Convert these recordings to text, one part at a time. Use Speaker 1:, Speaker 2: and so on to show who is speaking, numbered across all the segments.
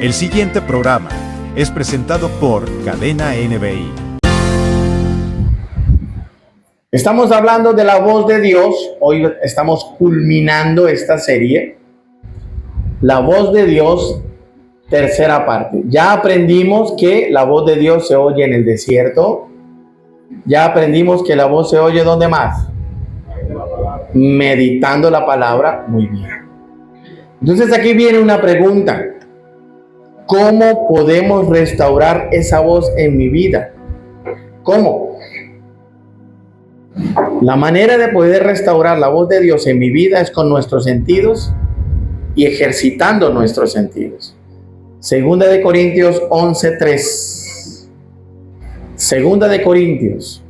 Speaker 1: El siguiente programa es presentado por Cadena NBI.
Speaker 2: Estamos hablando de la voz de Dios. Hoy estamos culminando esta serie. La voz de Dios, tercera parte. Ya aprendimos que la voz de Dios se oye en el desierto. Ya aprendimos que la voz se oye ¿dónde más? Meditando la palabra. Muy bien. Entonces aquí viene una pregunta. ¿Cómo podemos restaurar esa voz en mi vida? ¿Cómo? La manera de poder restaurar la voz de Dios en mi vida es con nuestros sentidos y ejercitando nuestros sentidos. Segunda de Corintios 11:3. Segunda de Corintios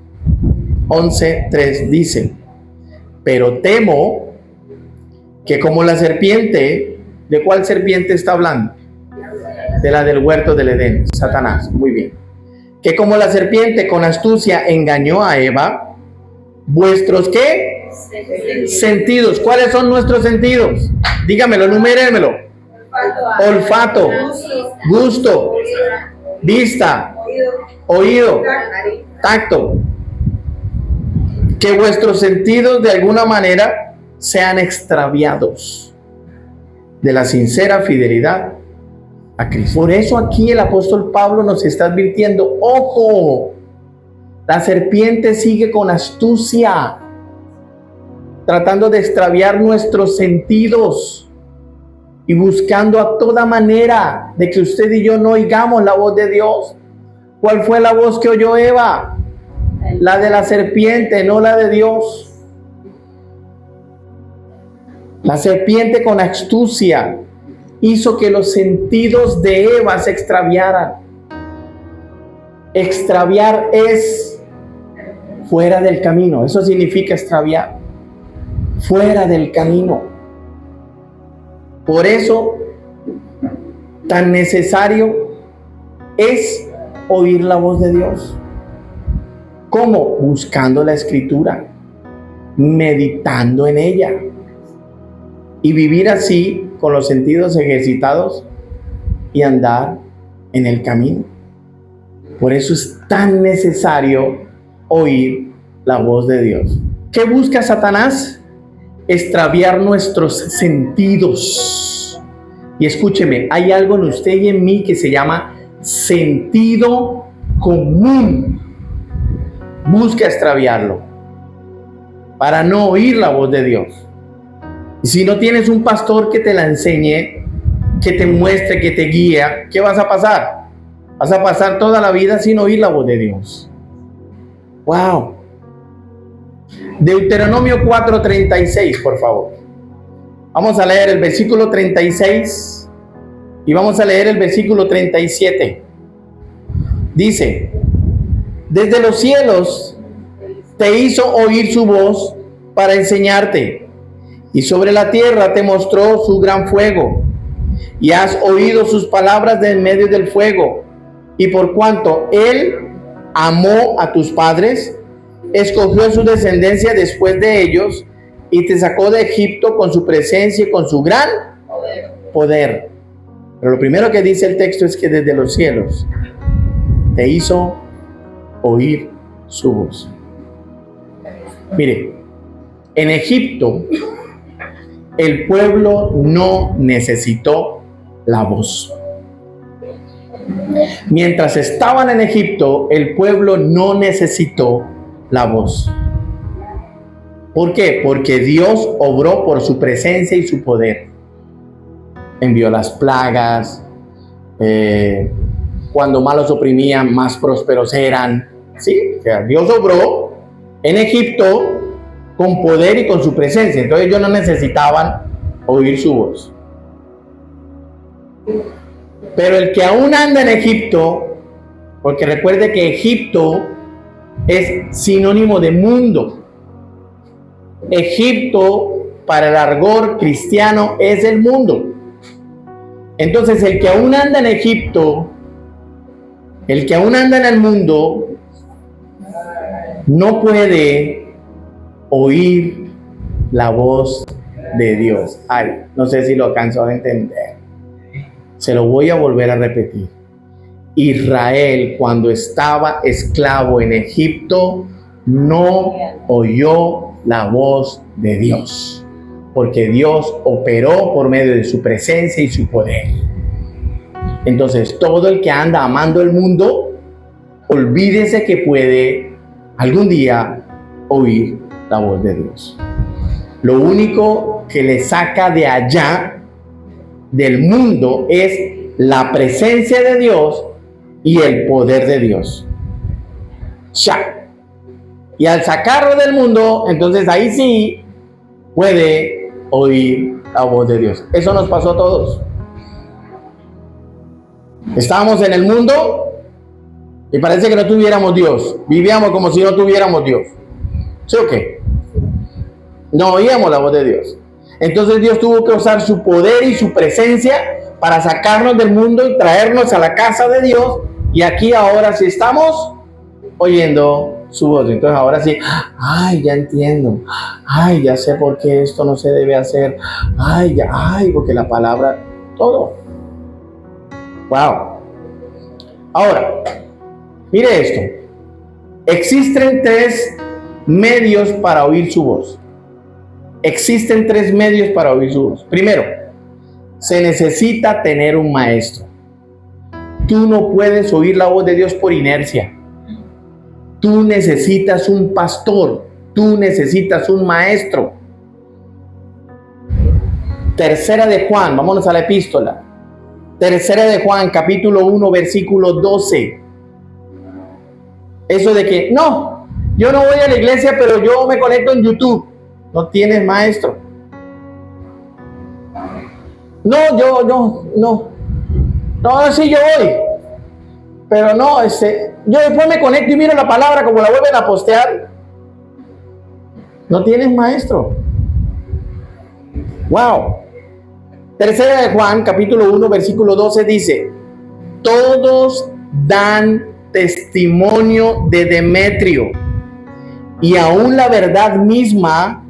Speaker 2: 11:3 dice: pero temo que como la serpiente, ¿de cuál serpiente está hablando? De la del huerto del Edén, Satanás. Muy bien. Que como la serpiente con astucia engañó a Eva, vuestros ¿qué? Sentidos. ¿Cuáles son nuestros sentidos? Dígamelo, numérenmelo. Olfato, gusto, vista, oído, tacto. Que vuestros sentidos de alguna manera sean extraviados de la sincera fidelidad a Cristo. Por eso aquí el apóstol Pablo nos está advirtiendo: ojo, la serpiente sigue con astucia, tratando de extraviar nuestros sentidos y buscando a toda manera de que usted y yo no oigamos la voz de Dios. ¿Cuál fue la voz que oyó Eva? La de la serpiente, no la de Dios. La serpiente con astucia hizo que los sentidos de Eva se extraviaran. Extraviar es fuera del camino. Eso significa extraviar. Fuera del camino. Por eso, tan necesario es oír la voz de Dios. ¿Cómo? Buscando la Escritura, meditando en ella y vivir así con los sentidos ejercitados y andar en el camino. Por eso es tan necesario oír la voz de Dios. ¿Qué busca Satanás? Extraviar nuestros sentidos. Y escúcheme, hay algo en usted y en mí que se llama sentido común. Busca extraviarlo para no oír la voz de Dios. Y si no tienes un pastor que te la enseñe, que te muestre, que te guía, ¿qué vas a pasar? Vas a pasar toda la vida sin oír la voz de Dios. ¡Wow! Deuteronomio 4:36, por favor. Vamos a leer el versículo 36 y vamos a leer el versículo 37. Dice: desde los cielos te hizo oír su voz para enseñarte, y sobre la tierra te mostró su gran fuego, y has oído sus palabras de en medio del fuego. Y por cuanto él amó a tus padres, escogió su descendencia después de ellos, y te sacó de Egipto con su presencia y con su gran poder. Pero lo primero que dice el texto es que desde los cielos te hizo oír su voz. Mire, en Egipto el pueblo no necesitó la voz. Mientras estaban en Egipto, el pueblo no necesitó la voz. ¿Por qué? Porque Dios obró por su presencia y su poder. Envió las plagas. Cuando malos oprimían, más prósperos eran. ¿Sí? O sea, Dios obró en Egipto con poder y con su presencia. Entonces ellos no necesitaban oír su voz. Pero el que aún anda en Egipto, porque recuerde que Egipto es sinónimo de mundo. Egipto, para el argot cristiano, es el mundo. Entonces el que aún anda en Egipto, el que aún anda en el mundo, no puede oír la voz de Dios. Ay, no sé si lo alcanzó a entender. Se lo voy a volver a repetir. Israel, cuando estaba esclavo en Egipto, no oyó la voz de Dios, porque Dios operó por medio de su presencia y su poder. Entonces, todo el que anda amando el mundo, olvídese que puede algún día oír la voz de Dios. Lo único que le saca de allá, del mundo, es la presencia de Dios y el poder de Dios. Ya. Y al sacarlo del mundo, entonces ahí sí puede oír la voz de Dios. Eso nos pasó a todos. Estábamos en el mundo y parece que no tuviéramos Dios. Vivíamos como si no tuviéramos Dios. ¿Sí o qué? No oíamos la voz de Dios. Entonces Dios tuvo que usar su poder y su presencia para sacarnos del mundo y traernos a la casa de Dios. Y aquí ahora sí estamos oyendo su voz. Entonces ahora sí, ay, ya entiendo. Ay, ya sé por qué esto no se debe hacer. Ay, ya, ay, porque la palabra, todo. Wow. Ahora, mire esto. Existen 3 medios para oír su voz. Existen 3 medios para oír su voz. Primero, se necesita tener un maestro. Tú no puedes oír la voz de Dios por inercia. Tú necesitas un pastor. Tú necesitas un maestro. Tercera de Juan, vámonos a la epístola. Tercera de Juan, capítulo 1, versículo 12. Eso de que, no, yo no voy a la iglesia, pero yo me conecto en YouTube. No tienes maestro. No, sí, yo voy. Pero no, yo después me conecto y miro la palabra como la vuelven a postear. No tienes maestro. Wow. Tercera de Juan, capítulo 1, versículo 12 dice: todos dan testimonio de Demetrio, y aún la verdad misma,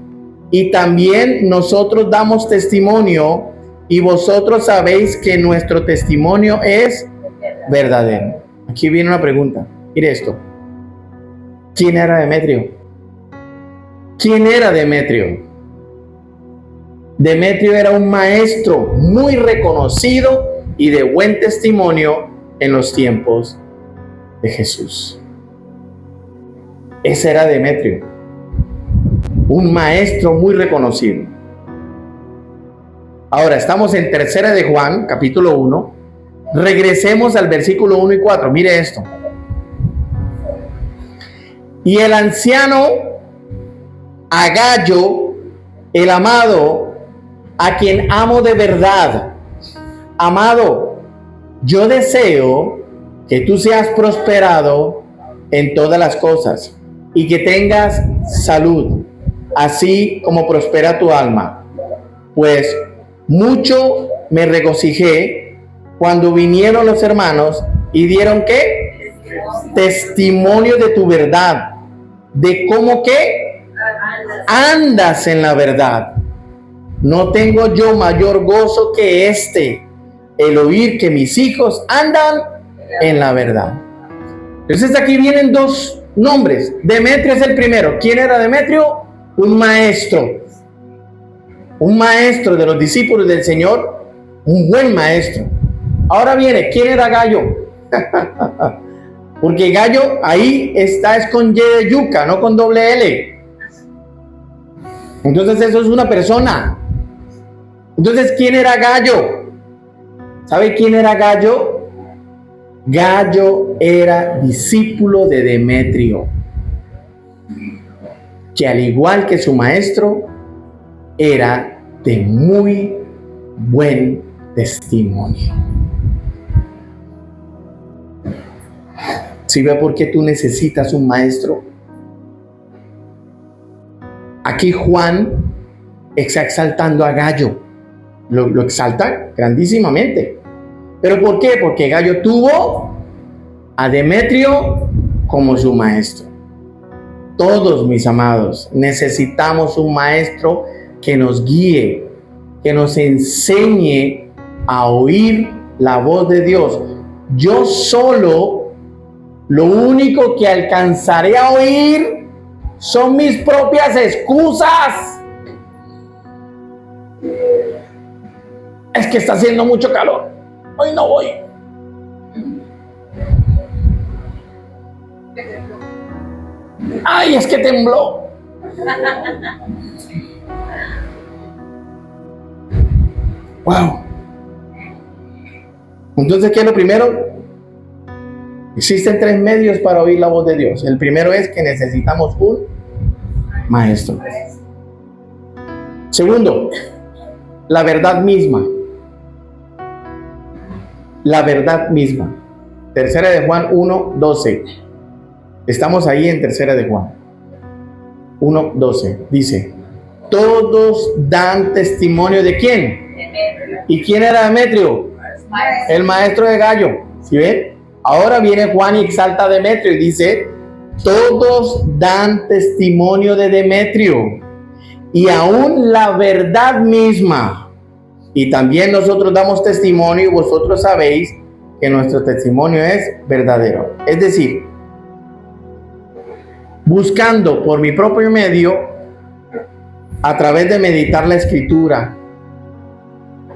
Speaker 2: y también nosotros damos testimonio, y vosotros sabéis que nuestro testimonio es verdadero. Aquí viene una pregunta. Mire esto. ¿Quién era Demetrio? ¿Quién era Demetrio? Demetrio era un maestro muy reconocido y de buen testimonio en los tiempos de Jesús. Ese era Demetrio, un maestro muy reconocido. Ahora estamos en Tercera de Juan, capítulo 1. Regresemos al versículo 1 y 4. Mire esto. Y el anciano Agayo, el amado, a quien amo de verdad. Amado, yo deseo que tú seas prosperado en todas las cosas y que tengas salud, así como prospera tu alma. Pues mucho me regocijé cuando vinieron los hermanos y dieron ¿qué? Testimonio de tu verdad, de cómo ¿qué? Andas en la verdad. No tengo yo mayor gozo que el oír que mis hijos andan en la verdad. Entonces aquí vienen 2 nombres. Demetrio es el primero. ¿Quién era Demetrio? Un maestro. Un maestro de los discípulos del Señor. Un buen maestro. Ahora viene, ¿quién era Gallo? Porque Gallo ahí está, es con Y de yuca, no con doble L. Entonces eso es una persona. Entonces, ¿quién era Gallo? ¿Sabe quién era Gallo? Gallo era discípulo de Demetrio, que al igual que su maestro, era de muy buen testimonio. ¿Sí ve por qué tú necesitas un maestro? Aquí Juan está exaltando a Gallo. Lo exalta grandísimamente. ¿Pero por qué? Porque Gallo tuvo a Demetrio como su maestro. Todos, mis amados, necesitamos un maestro que nos guíe, que nos enseñe a oír la voz de Dios. Yo solo, lo único que alcanzaré a oír son mis propias excusas. Es que está haciendo mucho calor, hoy no voy. Ay, es que tembló. Wow. Entonces, ¿qué es lo primero? Existen 3 medios para oír la voz de Dios. El primero es que necesitamos un maestro. Segundo, la verdad misma. La verdad misma. Tercera de Juan 1:12. Estamos ahí en Tercera de Juan 1:12. Dice: todos dan testimonio de quién. ¿Y quién era Demetrio? El maestro de Gallo. ¿Sí ven? Ahora viene Juan y exalta a Demetrio y dice: todos dan testimonio de Demetrio, y aún la verdad misma. Y también nosotros damos testimonio, y vosotros sabéis que nuestro testimonio es verdadero. Es decir, buscando por mi propio medio, a través de meditar la Escritura,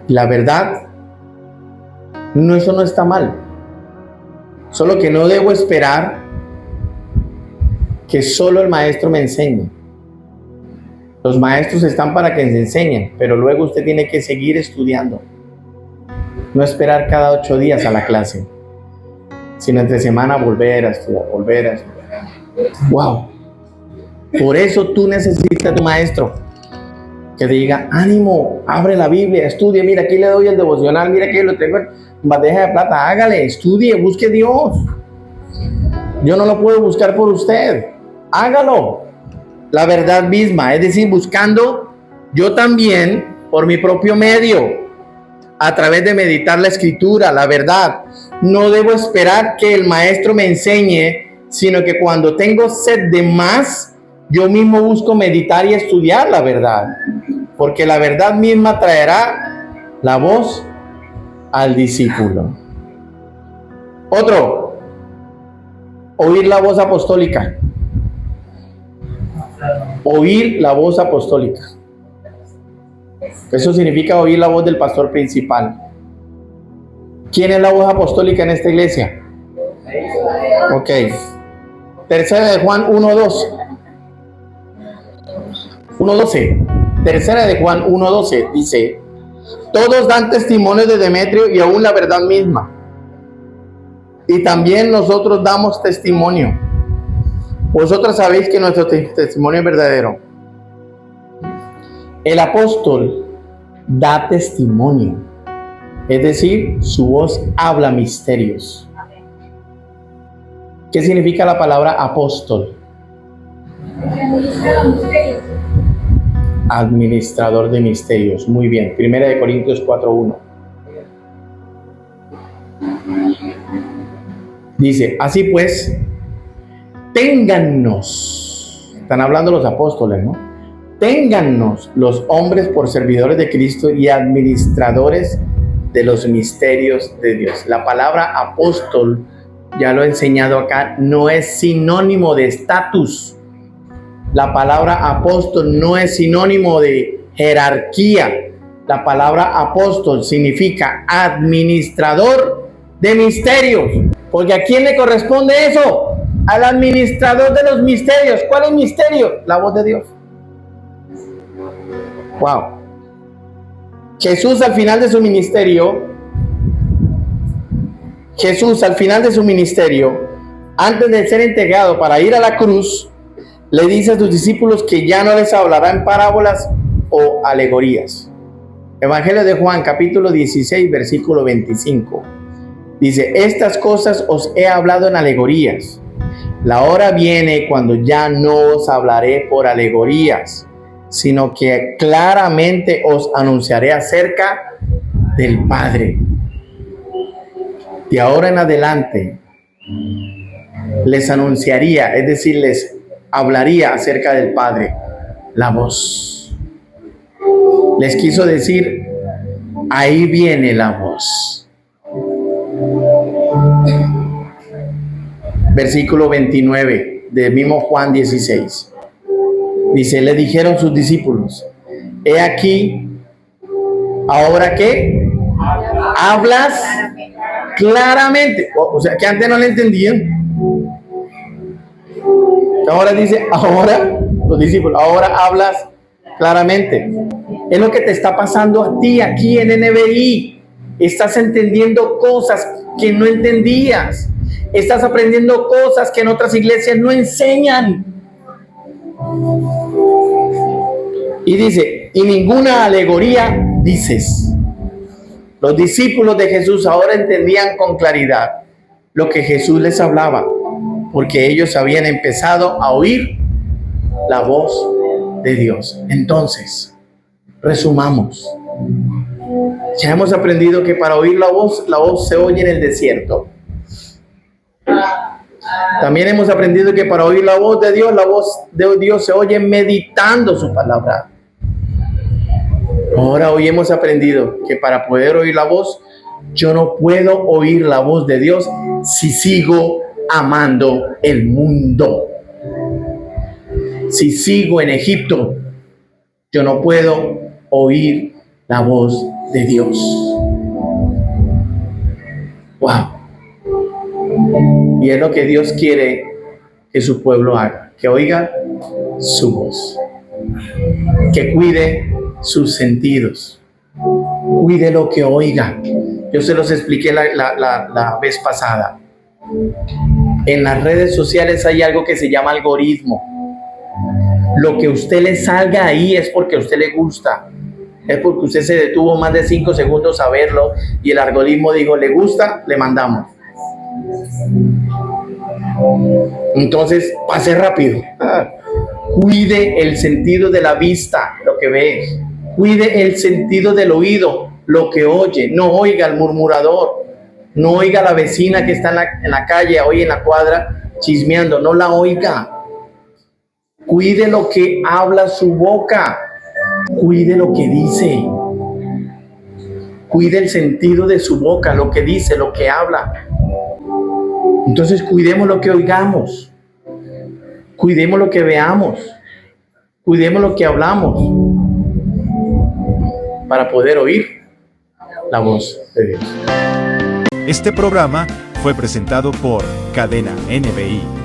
Speaker 2: la verdad, no, eso no está mal. Solo que no debo esperar que solo el maestro me enseñe. Los maestros están para que se enseñen, pero luego usted tiene que seguir estudiando. No esperar cada 8 días a la clase, sino entre semana volver a estudiar, volver a estudiar. ¡Wow! Por eso tú necesitas tu maestro que te diga: ánimo, abre la Biblia, estudie, mira, aquí le doy el devocional, mira, aquí lo tengo en bandeja de plata, hágale, estudie, busque a Dios. Yo no lo puedo buscar por usted, hágalo. La verdad misma, es decir, buscando yo también por mi propio medio, a través de meditar la Escritura, la verdad. No debo esperar que el maestro me enseñe, sino que cuando tengo sed de más, yo mismo busco meditar y estudiar la verdad, porque la verdad misma traerá la voz al discípulo. Otro, oír la voz apostólica. Oír la voz apostólica. Eso significa oír la voz del pastor principal. ¿Quién es la voz apostólica en esta iglesia? Ok. Tercera de Juan 1:12. Tercera de Juan 1:12 dice: todos dan testimonio de Demetrio y aún la verdad misma. Y también nosotros damos testimonio. Vosotros sabéis que nuestro testimonio es verdadero. El apóstol da testimonio, es decir, su voz habla misterios. ¿Qué significa la palabra apóstol? Administrador de misterios. Muy bien. Primera de Corintios 4:1. Dice: así pues, téngannos, están hablando los apóstoles, ¿no? Téngannos los hombres por servidores de Cristo y administradores de los misterios de Dios. La palabra apóstol, ya lo he enseñado acá, no es sinónimo de estatus. La palabra apóstol no es sinónimo de jerarquía. La palabra apóstol significa administrador de misterios. Porque ¿a quién le corresponde eso? Al administrador de los misterios. ¿Cuál es el misterio? La voz de Dios. Wow. Jesús al final de su ministerio, antes de ser entregado para ir a la cruz, le dice a sus discípulos que ya no les hablará en parábolas o alegorías. Evangelio de Juan, capítulo 16, versículo 25. Dice: estas cosas os he hablado en alegorías. La hora viene cuando ya no os hablaré por alegorías, sino que claramente os anunciaré acerca del Padre. De ahora en adelante les anunciaría, es decir, les hablaría acerca del Padre, la voz. Les quiso decir: ahí viene la voz. versículo 29 del mismo Juan 16. Dice, le dijeron sus discípulos, he aquí, ¿ahora qué? Hablas claramente. O sea, que antes no le entendían. Ahora dice, ahora, los discípulos, ahora hablas claramente. Es lo que te está pasando a ti aquí en NBI. Estás entendiendo cosas que no entendías. Estás aprendiendo cosas que en otras iglesias no enseñan. Y dice, y ninguna alegoría dices. Los discípulos de Jesús ahora entendían con claridad lo que Jesús les hablaba, porque ellos habían empezado a oír la voz de Dios. Entonces, resumamos. Ya hemos aprendido que para oír la voz se oye en el desierto. También hemos aprendido que para oír la voz de Dios se oye meditando su palabra. Ahora hoy hemos aprendido que para poder oír la voz, yo no puedo oír la voz de Dios si sigo amando el mundo. Si sigo en Egipto, yo no puedo oír la voz de Dios. Wow. Y es lo que Dios quiere que su pueblo haga, que oiga su voz, que cuide sus sentidos, cuide lo que oiga. Yo se los expliqué la vez pasada. En las redes sociales hay algo que se llama algoritmo. Lo que a usted le salga ahí es porque a usted le gusta. Es porque usted se detuvo más de 5 segundos a verlo y el algoritmo dijo, ¿le gusta? Le mandamos. Entonces, pase rápido. Cuide el sentido de la vista, lo que ve. Cuide el sentido del oído, lo que oye. No oiga al murmurador. No oiga a la vecina que está en la calle, hoy en la cuadra, chismeando. No la oiga. Cuide lo que habla su boca. Cuide lo que dice. Cuide el sentido de su boca, lo que dice, lo que habla. Entonces cuidemos lo que oigamos. Cuidemos lo que veamos. Cuidemos lo que hablamos para poder oír la voz de Dios.
Speaker 1: Este programa fue presentado por Cadena NBI.